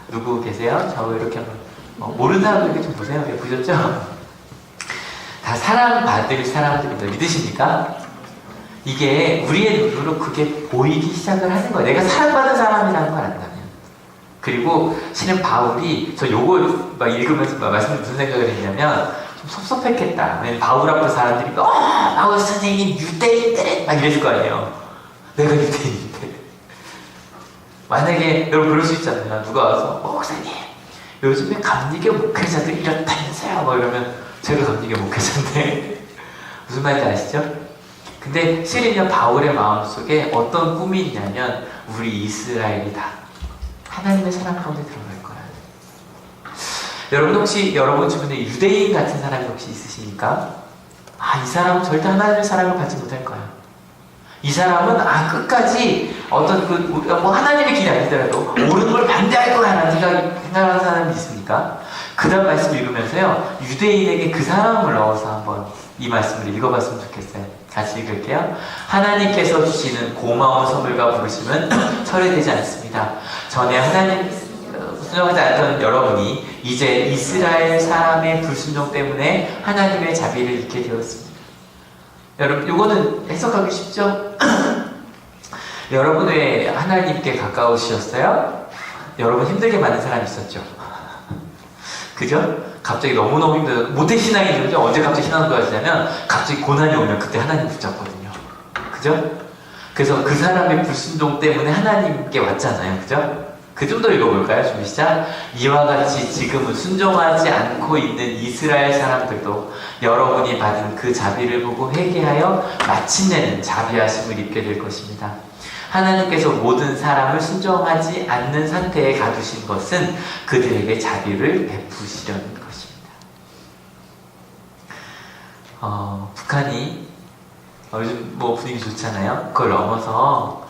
누구 계세요? 좌우 이렇게 한번 모르는 사람들 좀 보세요. 보셨죠? 다 사랑받을 사람들입니다. 믿으십니까? 이게 우리의 눈으로 그게 보이기 시작을 하는 거예요. 내가 사랑받은 사람이라는 걸 안다면. 그리고 실은 바울이 저 요거 막 읽으면서 말씀을 무슨 생각을 했냐면 좀 섭섭했겠다. 왜냐면 바울 앞에 사람들이 바울 선생님 유대인들은 막 이랬을 거 아니에요. 내가 유대인인데. 만약에 여러분 그럴 수 있잖아요. 누가 와서 목사님 요즘에 감리교 목회자들이 이렇다면서요. 뭐 이러면 제가 감리교 목회자인데 무슨 말인지 아시죠? 근데 실은요, 바울의 마음속에 어떤 꿈이 있냐면 우리 이스라엘이다. 하나님의 사랑 가운데 들어갈 거야. 여러분, 혹시 여러분 주변에 유대인 같은 사람이 혹시 있으십니까? 이 사람은 절대 하나님의 사랑을 받지 못할 거야. 이 사람은 끝까지 어떤 하나님의 길이 아니더라도 옳은 걸 반대할 거야라는 생각하는 사람이 있습니까? 그 다음 말씀 읽으면서요, 유대인에게 그 사람을 넣어서 한번 이 말씀을 읽어봤으면 좋겠어요. 같이 읽을게요. 하나님께서 주시는 고마운 선물과 부르심은 철회되지 않습니다. 전에 하나님 순종하지 않던 여러분이 이제 이스라엘 사람의 불순종 때문에 하나님의 자비를 잃게 되었습니다. 여러분, 이거는 해석하기 쉽죠? 여러분 왜 하나님께 가까우시었어요? 여러분 힘들게 만든 사람이 있었죠? 그죠? 갑자기 너무너무 힘들어요. 모태신앙이 들죠? 언제 갑자기 신앙을 좋아지냐면 갑자기 고난이 오면 그때 하나님 붙잡거든요. 그죠? 그래서 그 사람의 불순종 때문에 하나님께 왔잖아요. 그죠? 좀 더 읽어볼까요? 준비 시작. 이와 같이 지금은 순종하지 않고 있는 이스라엘 사람들도 여러분이 받은 그 자비를 보고 회개하여 마침내는 자비하심을 입게 될 것입니다. 하나님께서 모든 사람을 순종하지 않는 상태에 가두신 것은 그들에게 자비를 베푸시려는 것입니다. 북한이 요즘 분위기 좋잖아요. 그걸 넘어서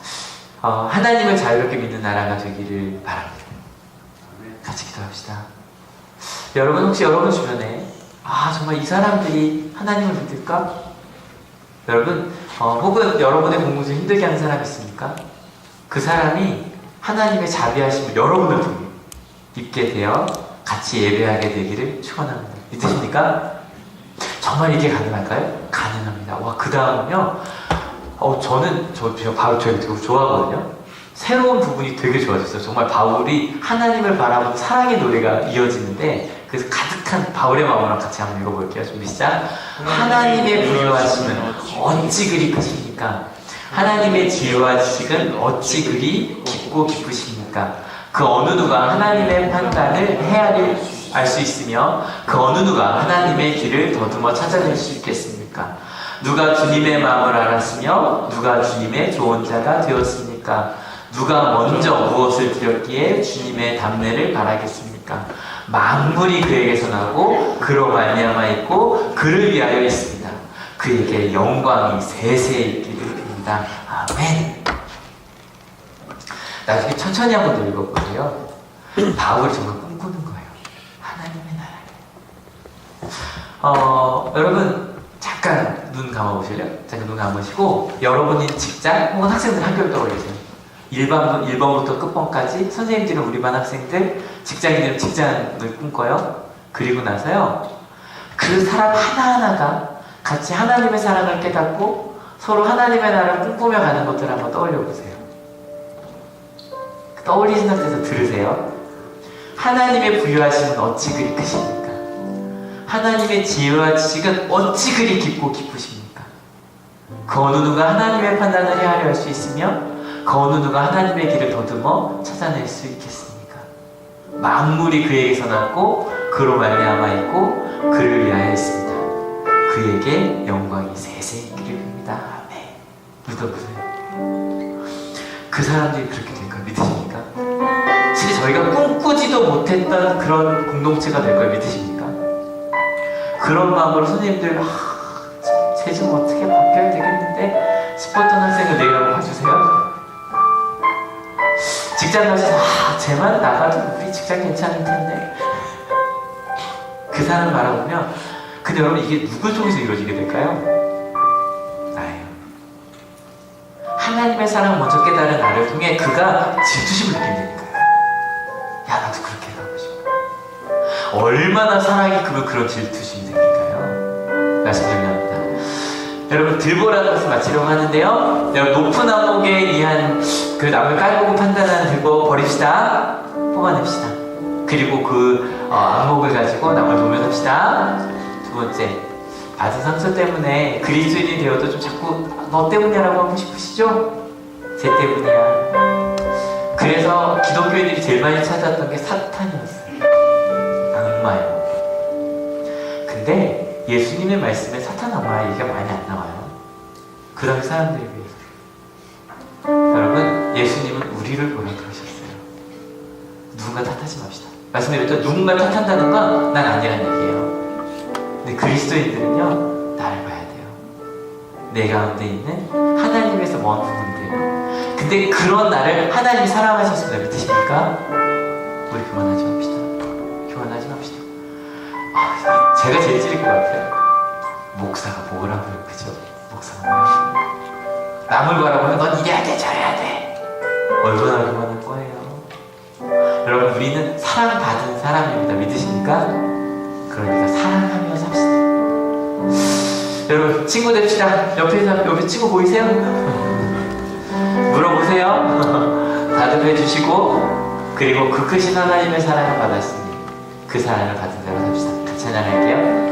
하나님을 자유롭게 믿는 나라가 되기를 바랍니다. 같이 기도합시다. 여러분, 혹시 여러분 주변에 정말 이 사람들이 하나님을 믿을까? 여러분, 혹은 여러분의 공부 중 힘들게 하는 사람이 있습니까? 그 사람이 하나님의 자비하심을 여러분을 통해 입게 되어 같이 예배하게 되기를 축원합니다. 믿으십니까? 정말 이게 가능할까요? 가능합니다. 그 다음은요, 저는 바울 되게 좋아하거든요. 새로운 부분이 되게 좋아졌어요. 정말 바울이 하나님을 바라보는 사랑의 노래가 이어지는데, 그래서 가득한 바울의 마음으로 같이 한번 읽어볼게요. 준비 시작. 하나님의 부유하심은 어찌 그리 크십니까? 하나님의 지혜와 지식은 어찌 그리 깊고 깊으십니까? 그 어느 누가 하나님의 판단을 헤아릴 알 수 있으며 그 어느 누가 하나님의 길을 더듬어 찾아낼 수 있겠습니까? 누가 주님의 마음을 알았으며 누가 주님의 조언자가 되었습니까? 누가 먼저 무엇을 드렸기에 주님의 답례를 바라겠습니까? 만물이 그에게서 나고 그로 말미암아 있고 그를 위하여 있습니다. 그에게 영광이 세세히 있기를 빕니다. 아멘. 나중에 천천히 한번 더 읽어보세요. 바울이 정말 꿈꾸는 거예요. 하나님의 나라를. 여러분 잠깐 눈 감아보실래요? 잠깐 눈 감으시고 여러분이 직장 혹은 학생들 학교를 떠올리세요. 1번부터 끝번까지 선생님들은 우리 반 학생들, 직장인들은 직장을 꿈꿔요. 그리고 나서요, 그 사람 하나하나가 같이 하나님의 사랑을 깨닫고 서로 하나님의 나라를 꿈꾸며 가는 것들을 한번 떠올려 보세요. 떠올리신 상태에서 들으세요. 하나님의 부유하심은 어찌 그리 크십니까? 하나님의 지혜와 지식은 어찌 그리 깊고 깊으십니까? 그 어느 누가 하나님의 판단을 헤아려 할 수 있으며 그 어느 누가 하나님의 길을 더듬어 찾아낼 수 있겠습니까? 만물이 그에게서 났고 그로 말미암아 있고 그를 위하여 있습니다. 그에게 영광이 세세히 있기를 빕니다. 아멘. 믿어보세요. 그 사람들이 그렇게 될 걸 믿으십니까? 사실 저희가 꿈꾸지도 못했던 그런 공동체가 될 걸 믿으십니까? 그런 마음으로 선생님들 쟤 좀 어떻게 바뀌어야 되겠는데 싶었던 학생을 내일 한번 봐주세요. 직장 가서 쟤만 나가도 우리 직장 괜찮을 텐데 그 사람 바라보면 근데 여러분 이게 누굴 통해서 이루어지게 될까요? 나예요. 하나님의 사랑을 먼저 깨달은 나를 통해 그가 질투심을 느낀다니까요. 야 나도 그렇게 하고 싶어. 얼마나 사랑이 크면 그런 질투심이 생길까요? 말씀 정리합니다. 여러분 들보라는 것을 마치려고 하는데요. 여러분 높은 암목에 의한 그 나무를 깔보고 판단하는 들보 버립시다. 뽑아냅시다. 그리고 그 암목을 가지고 나무를 도면합시다. 두 번째, 받은 상처 때문에 그리스도인이 되어도 좀 자꾸 너 때문이라고 하고 싶으시죠? 쟤 때문이야. 그래서 기독교인들이 제일 많이 찾았던 게 사탄이었어요. 악마예요. 근데 예수님의 말씀에 사탄 악마 얘기가 많이 안 나와요. 그 당시 사람들에 비해서. 여러분, 예수님은 우리를 보라 그러셨어요. 누군가 탓하지 맙시다. 말씀드렸죠? 누군가 탓한다는 건 난 아니란 얘기예요. 근데 그리스도인들은요, 나를 봐야 돼요. 내 가운데 있는 하나님에서 먼 부분들. 근데 그런 나를 하나님이 사랑하셨습니다. 믿으십니까? 우리 그만하지 맙시다. 교환하지 맙시다. 제가 제일 찌릴 것 같아요. 목사가 뭐라고요, 그죠? 목사가 뭐라고요? 남을 바라보면 넌 이래야 돼, 저래야 돼. 얼마나 그만할 거예요. 여러분, 우리는 사랑받은 사람입니다. 믿으십니까? 그러니까 사랑하며 삽시다. 여러분, 친구 됩시다. 옆에 친구 보이세요? 물어보세요. 다듬해 주시고, 그리고 그 크신 하나님의 사랑을 받았으니 그 사랑을 받은 대로 삽시다. 같이 찬양할게요.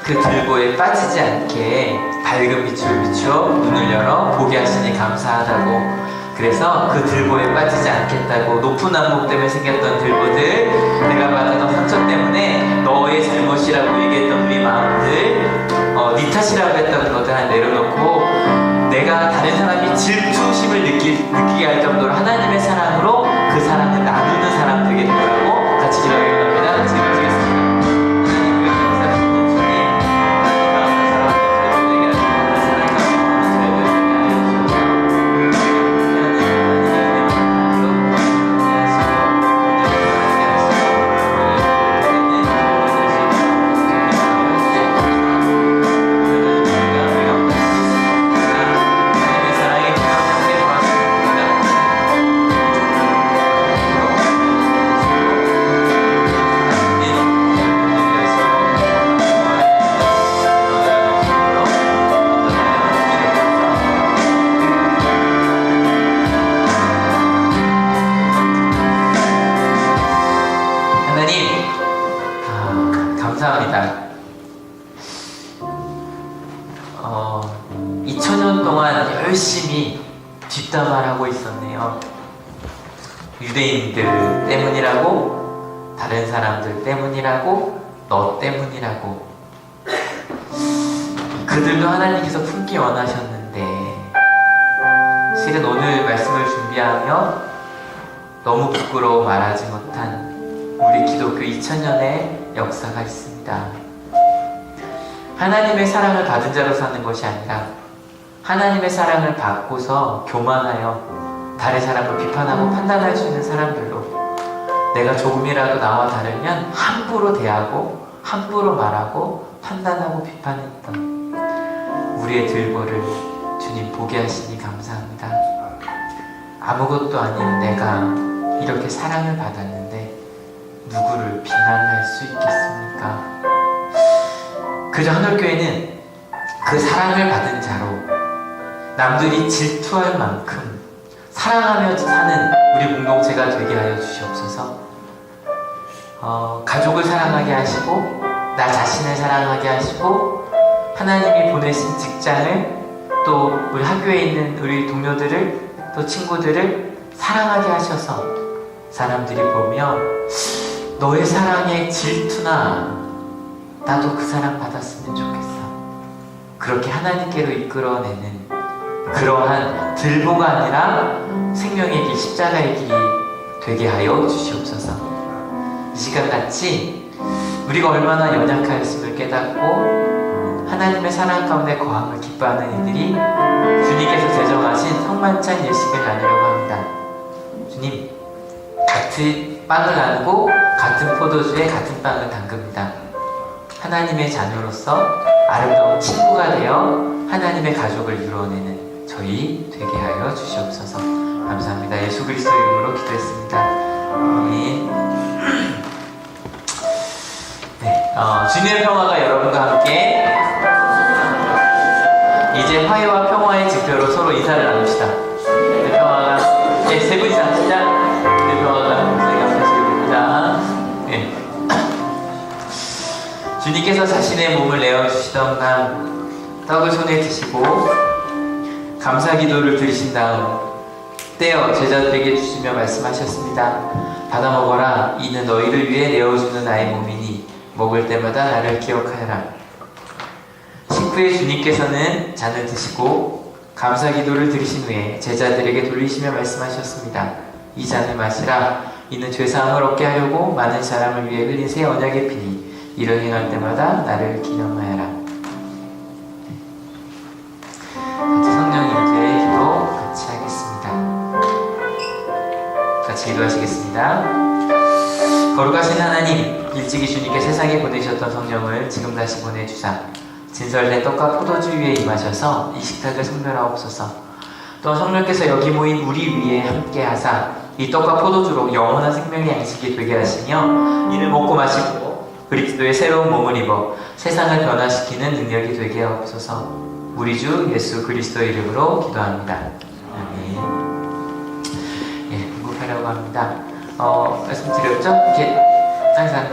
그 들보에 빠지지 않게 밝은 빛으로 비추어 눈을 열어 보게 하시니 감사하다고. 그래서 그 들보에 빠지지 않겠다고. 높은 안목 때문에 생겼던 들보들, 내가 받았던 상처 때문에 너의 잘못이라고 얘기했던 우리 마음들, 네 탓이라고 했던 것들 하나 내려놓고 내가 다른 사람이 질투심을 느끼게 할 정도로 하나님의 사랑으로 그 사랑을 나누는 사람 되게 되더라고. 같이 기도하기 원합니다. 같이 기도하시겠습니다. 감사합니다. 2000년 동안 열심히 뒷담화를 하고 있었네요. 유대인들 때문이라고, 다른 사람들 때문이라고, 너 때문이라고. 그들도 하나님께서 품기 원하셨는데, 실은 오늘 말씀을 준비하며 너무 부끄러워 말하지 못한 우리 기독교 2000년의 역사가 있습니다. 하나님의 사랑을 받은 자로 사는 것이 아니라 하나님의 사랑을 받고서 교만하여 다른 사람을 비판하고 판단할 수 있는 사람들로, 내가 조금이라도 나와 다르면 함부로 대하고 함부로 말하고 판단하고 비판했던 우리의 들보를 주님 보게 하시니 감사합니다. 아무것도 아닌 내가 이렇게 사랑을 받았는데 누구를 비난할 수 있겠습니까? 그저 한올교회는 그 사랑을 받은 자로 남들이 질투할 만큼 사랑하며 사는 우리 공동체가 되게 하여 주시옵소서. 가족을 사랑하게 하시고 나 자신을 사랑하게 하시고 하나님이 보내신 직장을, 또 우리 학교에 있는 우리 동료들을, 또 친구들을 사랑하게 하셔서 사람들이 보며 너의 사랑에 질투나, 나도 그 사랑 받았으면 좋겠어, 그렇게 하나님께로 이끌어내는 그러한 들보가 아니라 생명의 길, 십자가의 길이 되게 하여 주시옵소서. 이 시간같이 우리가 얼마나 연약하였음을 깨닫고 하나님의 사랑 가운데 거함을 기뻐하는 이들이 주님께서 제정하신 성만찬 예식을 나누려고 합니다. 주님, 같은 빵을 나누고 같은 포도주에 같은 빵을 담급니다. 하나님의 자녀로서 아름다운 친구가 되어 하나님의 가족을 이루어내는 저희 되게 하여 주시옵소서. 감사합니다. 예수 그리스도 이름으로 기도했습니다. 아멘. 네, 주님의 평화가 여러분과 함께. 이제 화해와 평화의 지표로 서로 인사를 나눕시다. 네, 평화가, 네, 세 분 이상 시작. 네, 평화가 함께하시겠습니다. 네. 주님께서 자신의 몸을 내어주시던 날 떡을 손에 드시고 감사 기도를 드리신 다음 떼어 제자들에게 주시며 말씀하셨습니다. 받아 먹어라. 이는 너희를 위해 내어주는 나의 몸이니 먹을 때마다 나를 기억하여라. 식후에 주님께서는 잔을 드시고 감사 기도를 드리신 후에 제자들에게 돌리시며 말씀하셨습니다. 이 잔을 마시라. 이는 죄사함을 얻게 하려고 많은 사람을 위해 흘린 새 언약의 피니 이를 행할 때마다 나를 기념하여라. 같이 성령 임재의 기도 같이 하겠습니다. 같이 기도하시겠습니다. 거룩하신 하나님, 일찍이 주님께 세상에 보내셨던 성령을 지금 다시 보내주사 진설된 떡과 포도주 위에 임하셔서 이 식탁을 성별하옵소서. 또 성령께서 여기 모인 우리 위에 함께 하사 이 떡과 포도주로 영원한 생명의 양식이 되게 하시며 이를 먹고 마시고 그리스도의 새로운 몸을 입어 세상을 변화시키는 능력이 되게 하옵소서. 우리 주 예수 그리스도 이름으로 기도합니다. 아멘. 예, 공급하려고 합니다. 말씀드렸죠? 이렇게 항상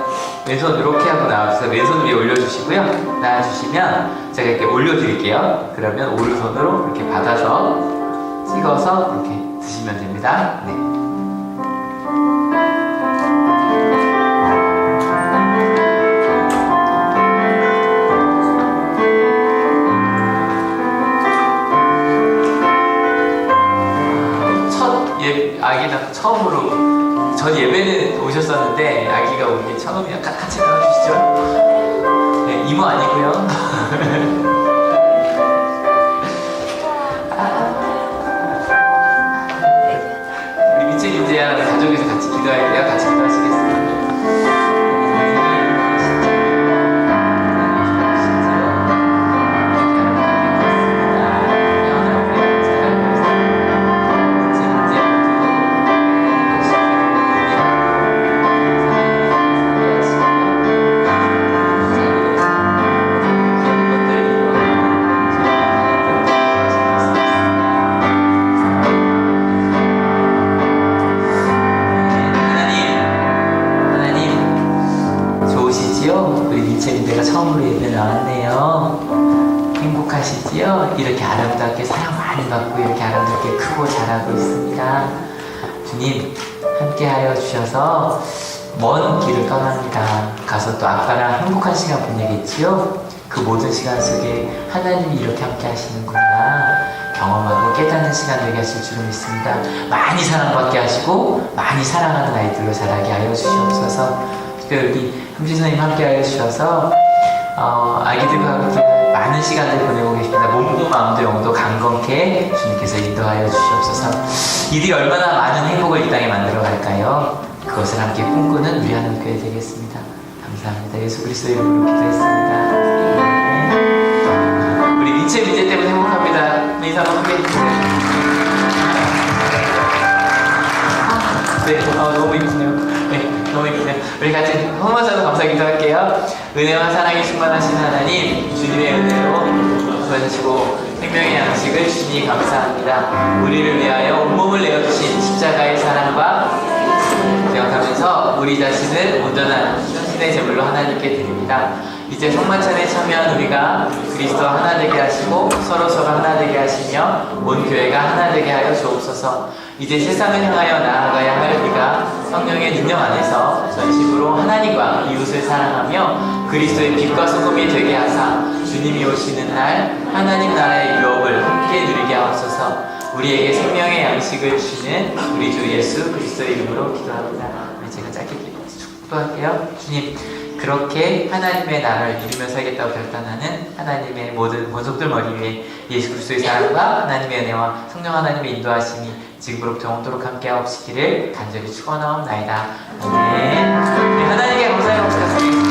왼손 이렇게 하고 나와주세요. 왼손 위에 올려주시고요. 나와주시면 제가 이렇게 올려드릴게요. 그러면 오른손으로 이렇게 받아서 찍어서 이렇게 드시면 됩니다. 네. 아기가 처음으로 전 예배는 오셨었는데 아기가 오는 게 처음이야. 같이 나와주시죠. 네, 이모 아니고요. 우리 미첼 이제야 가족에서 같이 기도할게요. 같이 기도하시겠습니다. 우리 민채민대가 처음으로 예배 나왔네요. 행복하시지요? 이렇게 아름답게 사랑 많이 받고 이렇게 아름답게 크고 자라고 있습니다. 주님 함께하여 주셔서 먼 길을 떠납니다. 가서 또 아빠랑 행복한 시간 보내겠지요? 그 모든 시간 속에 하나님이 이렇게 함께 하시는구나 경험하고 깨닫는 시간 되게 하실 줄을 믿습니다. 많이 사랑받게 하시고 많이 사랑하는 아이들로 자라게 하여 주시옵소서. 특별히 금지선생님 함께 하여 주셔서 아기들과 함께 많은 시간을 보내고 계십니다. 몸도 마음도 영도 강건케 주님께서 인도하여 주시옵소서. 이들이 얼마나 많은 행복을 이 땅에 만들어 갈까요? 그것을 함께 꿈꾸는 우리 하나님 교회 되겠습니다. 감사합니다. 예수 그리스도 이름으로 기도했습니다. 네. 우리 민채 때문에 행복합니다. 인사 한번 크게 해주세요. 네, 너무 이쁘네요. 너무 이쁘네요. 우리 같이 헌금하셔서 감사 기도할게요. 은혜와 사랑이 충만하신 하나님, 주님의 은혜로 부어주시고 생명의 양식을 주시니 감사합니다. 우리를 위하여 온몸을 내어주신 십자가의 사랑과 기억하면서 우리 자신을 온전한 신의 제물로 하나님께 드립니다. 이제 성만찬에 참여한 우리가 그리스도와 하나 되게 하시고 서로 하나 되게 하시며 온 교회가 하나 되게 하여 주옵소서. 이제 세상을 향하여 나아가야 할 우리가 성령의 능력 안에서 전심으로 하나님과 이웃을 사랑하며 그리스도의 빛과 소금이 되게 하사 주님이 오시는 날 하나님 나라의 유업을 함께 누리게 하옵소서. 우리에게 생명의 양식을 주시는 우리 주 예수 그리스도의 이름으로 기도합니다. 제가 짧게 기도할게요. 주님, 그렇게 하나님의 나라를 이루며 살겠다고 결단하는 하나님의 모든 본속들 머리 위에 예수 그리스도의 사랑과 하나님의 은혜와 성령 하나님의 인도하심이 지금부터 영원토록 함께하옵시기를 간절히 축원하옵나이다. 아멘. 하나님께 감사의 박수 드리겠습니다.